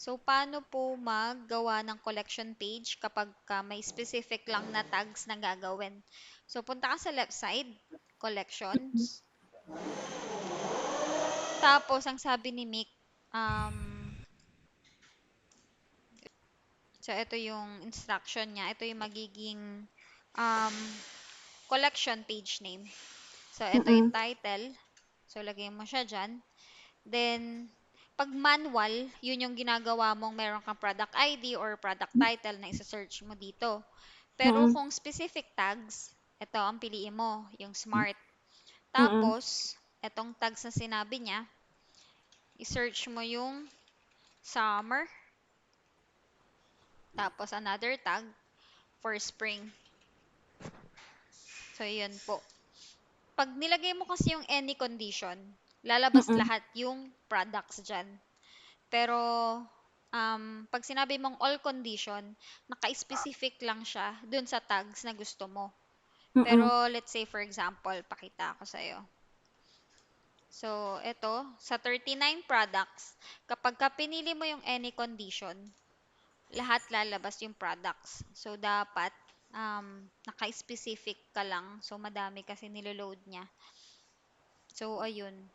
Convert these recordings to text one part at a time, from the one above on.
So, paano po maggawa ng collection page kapag may specific lang na tags na gagawin? So, punta ka sa left side, collections. Tapos, ang sabi ni Mick, um, so ito yung instruction niya. Ito yung magiging um, collection page name. So, ito yung Mm. title. So, lagay mo siya dyan. Then, pag manual, yun yung ginagawa mong meron kang product ID or product title na isa-search mo dito. Pero Mm. kung specific tags, ito ang piliin mo, yung smart. Mm. Tapos, itong tags na sinabi niya, i-search mo yung summer, tapos another tag for spring. So, yun po. Pag nilagay mo kasi yung any condition, lalabas Mm. lahat yung products dyan. Pero, pag sinabi mong all condition, naka-specific lang siya dun sa tags na gusto mo. Pero, Mm. let's say, for example, pakita ko sa'yo. So, ito, sa 39 products, kapag ka pinili mo yung any condition, lahat lalabas yung products. So, dapat, naka-specific ka lang. So, madami kasi niloload niya. So, ayun.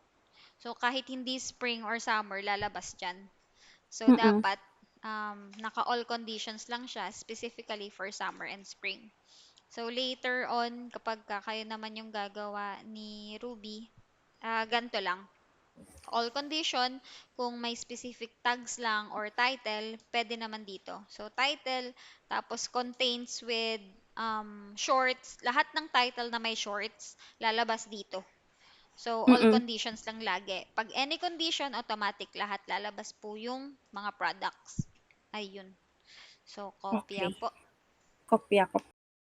So, kahit hindi spring or summer, lalabas dyan. So, Mm. dapat naka-all conditions lang siya, specifically for summer and spring. So, later on, kapag kayo naman yung gagawa ni Ruby, ganito lang. All condition, kung may specific tags lang or title, pwede naman dito. So, title, tapos contains with shorts. Lahat ng title na may shorts, lalabas dito. So, all Mm. conditions lang lagi. Pag any condition, automatic lahat lalabas po yung mga products. Ayun. So, kopya Okay. po. Kopya ko.